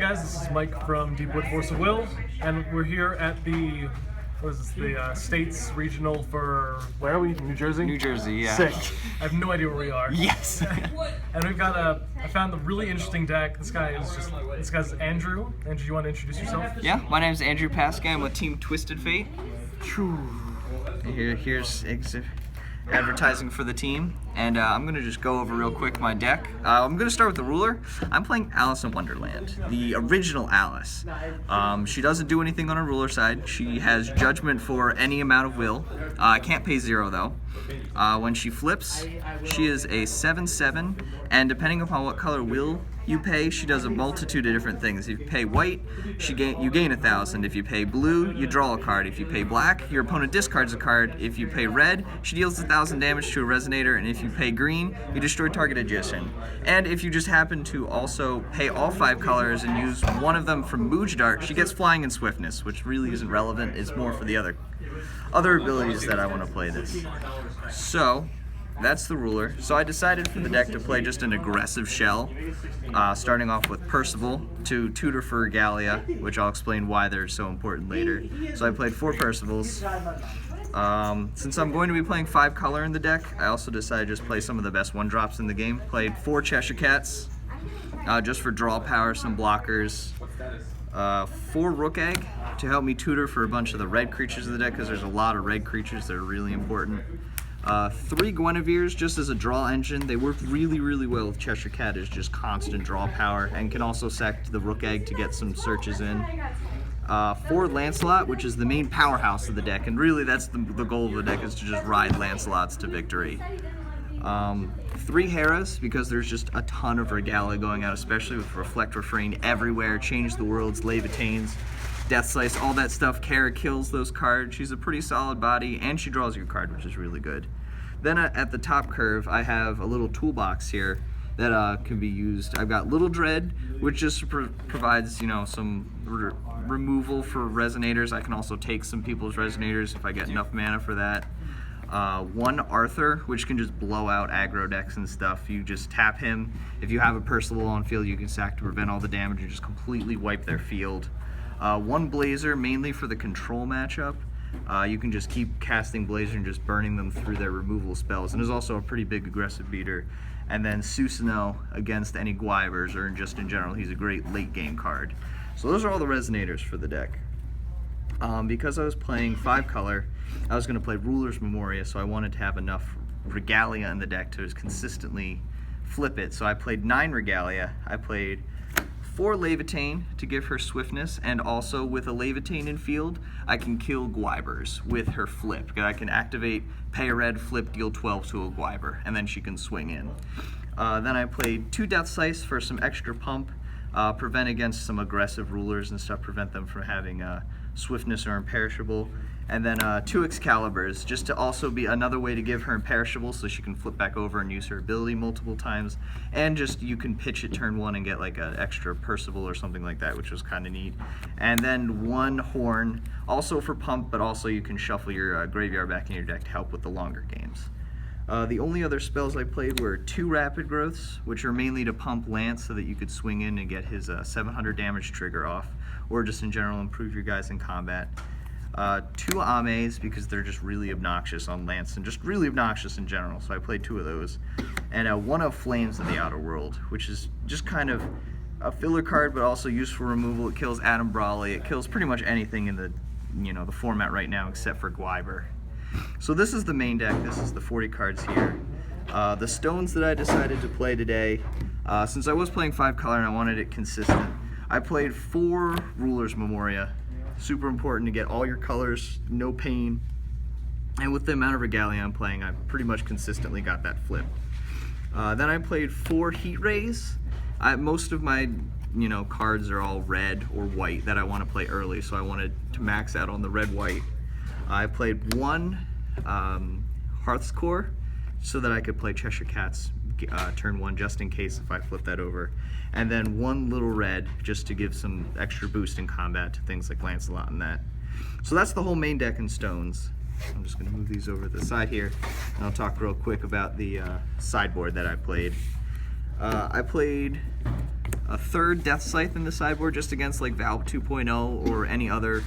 guys, this is Mike from Deepwood Force of Will, and we're here at the, what is this, the States Regional for, where are we, New Jersey? New Jersey, yeah. Sick. I have no idea where we are. Yes. And we've got I found a really interesting deck. This guy's Andrew. Andrew, you want to introduce yourself? Yeah, my name is Andrew Pascal. I'm with Team Twisted Fate. Here's advertising for the team, and I'm gonna just go over real quick my deck. I'm gonna start with the ruler. I'm playing Alice in Wonderland, the original Alice. She doesn't do anything on her ruler side. She has judgment for any amount of will. I can't pay 0 though. When she flips, she is a 7/7, and depending upon what color will you pay, she does a multitude of different things. If you pay white, you gain 1,000. If you pay blue, you draw a card. If you pay black, your opponent discards a card. If you pay red, she deals 1,000 damage to a Resonator, and if you pay green, you destroy target magician. And if you just happen to also pay all 5 colors and use one of them from Mooj Dart, she gets flying and swiftness, which really isn't relevant. It's more for the other abilities that I want to play this. So that's the ruler. So I decided for the deck to play just an aggressive shell, starting off with Perceval to tutor for Regalia, which I'll explain why they're so important later. So I played 4 Percevals. Since I'm going to be playing 5 color in the deck, I also decided to just play some of the best 1-drops in the game. Played 4 Cheshire Cats, just for draw power, some blockers. 4 Rukh Egg to help me tutor for a bunch of the red creatures in the deck, because there's a lot of red creatures that are really important. 3 Guineveres just as a draw engine. They work really, really well with Cheshire Cat as just constant draw power, and can also sack the Rukh Egg to get some searches in. 4 Lancelot, which is the main powerhouse of the deck, and really that's the goal of the deck, is to just ride Lancelots to victory. 3 Heras, because there's just a ton of Regalia going out, especially with Reflect, Refrain everywhere, Change the Worlds, Levitanes, Death Slice, all that stuff. Hera kills those cards. She's a pretty solid body, and she draws your card, which is really good. Then at the top curve, I have a little toolbox here that can be used. I've got Little Dread, which just provides, you know, some removal for Resonators. I can also take some people's Resonators if I get enough mana for that. 1 Arthur, which can just blow out aggro decks and stuff. You just tap him. If you have a Perceval on field, you can sack to prevent all the damage and just completely wipe their field. 1 Blazer, mainly for the control matchup. You can just keep casting Blazer and just burning them through their removal spells, and is also a pretty big aggressive beater. And then Susanowo against any Guivers, or just in general, he's a great late game card. So those are all the Resonators for the deck. Because I was playing 5 color, I was going to play Ruler's Memoria, so I wanted to have enough Regalia in the deck to consistently flip it. So I played 9 Regalia. I played 4 Levitane to give her swiftness, and also with a Levitane in field, I can kill Guivers with her flip. I can activate, pay a red, flip, deal 12 to a Guiver, and then she can swing in. Then I played 2 Death Slice for some extra pump, prevent against some aggressive rulers and stuff, prevent them from having swiftness or imperishable. And then 2 Excaliburs, just to also be another way to give her imperishable, so she can flip back over and use her ability multiple times. And just, you can pitch it turn 1 and get like an extra Perceval or something like that, which was kind of neat. And then 1 Horn, also for pump, but also you can shuffle your graveyard back in your deck to help with the longer games. The only other spells I played were 2 Rapid Growths, which are mainly to pump Lance so that you could swing in and get his 700 damage trigger off, or just in general improve your guys in combat. 2 Ames, because they're just really obnoxious on Lance, and just really obnoxious in general, so I played 2 of those. And 1 of Flames in the Outer World, which is just kind of a filler card, but also used for removal. It kills Adam Brawley. It kills pretty much anything in the, the format right now except for Guiver. So this is the main deck. This is the 40 cards here. The stones that I decided to play today, since I was playing 5 color and I wanted it consistent, I played 4 Ruler's Memoria. Super important to get all your colors, no pain. And with the amount of Regalia I'm playing, I pretty much consistently got that flip. Then I played 4 Heat Rays. Most of my cards are all red or white that I want to play early, so I wanted to max out on the red-white. I played 1 Hearth's Core so that I could play Cheshire Cats turn 1 just in case if I flip that over. And then 1 little red just to give some extra boost in combat to things like Lancelot and that. So that's the whole main deck in stones. I'm just going to move these over to the side here, and I'll talk real quick about the sideboard that I played. I played a third Death Scythe in the sideboard just against like Valve 2.0 or any other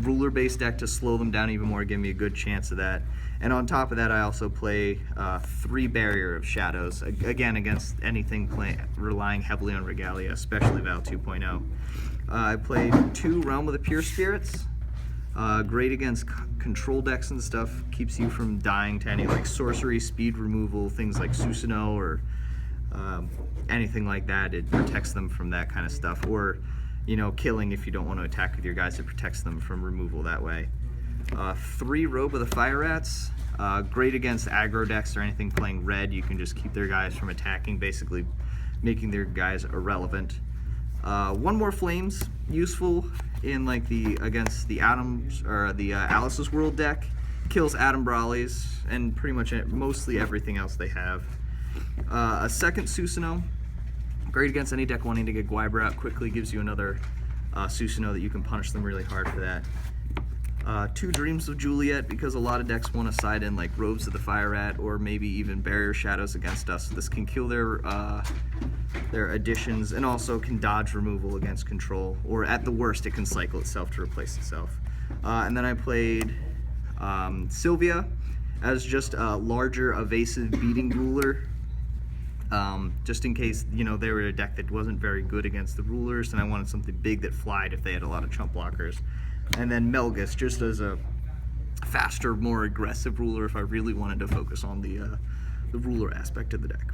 ruler-based deck to slow them down even more, give me a good chance of that. And on top of that, I also play 3 Barrier of Shadows, again against anything relying heavily on Regalia, especially Valve 2.0. I play 2 Realm of the Pure Spirits. Great against control decks and stuff, keeps you from dying to any like sorcery, speed removal, things like Susanowo or anything like that. It protects them from that kind of stuff, or killing if you don't want to attack with your guys. It protects them from removal that way. 3 Robe of the Fire Rats, great against aggro decks or anything playing red. You can just keep their guys from attacking, basically making their guys irrelevant. 1 more Flames, useful in like against the Adams or the Alice's World deck. Kills Adam Brawleys and pretty much mostly everything else they have. A second Susanowo, great against any deck wanting to get Guinevere out quickly, gives you another Susanowo that you can punish them really hard for that. 2 Dreams of Juliet, because a lot of decks want to side in like Robes of the Fire Rat or maybe even Barrier Shadows against us. This can kill their additions and also can dodge removal against control, or at the worst it can cycle itself to replace itself. And then I played Sylvia as just a larger evasive beating ruler, just in case they were a deck that wasn't very good against the rulers and I wanted something big that flied if they had a lot of chump blockers. And then Melgus, just as a faster, more aggressive ruler if I really wanted to focus on the ruler aspect of the deck.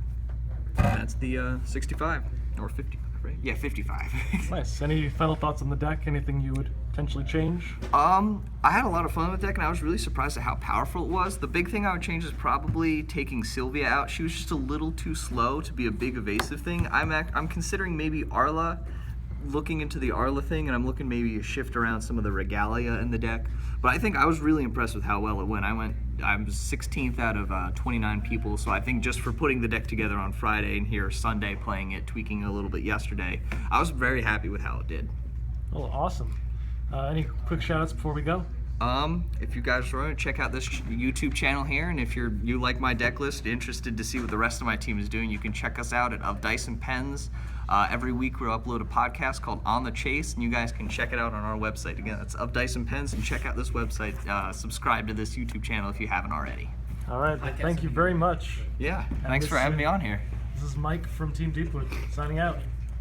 That's the 65 or 55, right? Yeah, 55. Nice. Any final thoughts on the deck? Anything you would potentially change? I had a lot of fun with the deck, and I was really surprised at how powerful it was. The big thing I would change is probably taking Sylvia out. She was just a little too slow to be a big evasive thing. I'm considering maybe Arla, looking into the Arla thing, and I'm looking maybe to shift around some of the Regalia in the deck. But I think I was really impressed with how well it went. I was 16th out of 29 people, so I think just for putting the deck together on Friday and here Sunday playing it, tweaking a little bit yesterday, I was very happy with how it did. Oh, awesome. Any quick shout-outs before we go? If you guys want to check out this YouTube channel here, and if you like my deck list, interested to see what the rest of my team is doing, you can check us out at Of Dice and Pens. Every week we'll upload a podcast called On the Chase, and you guys can check it out on our website. Again, that's Of Dice and Pens, and check out this website. Subscribe to this YouTube channel if you haven't already. All right, thank you very much. Yeah, thanks for having me on here. This is Mike from Team Deepwood, signing out.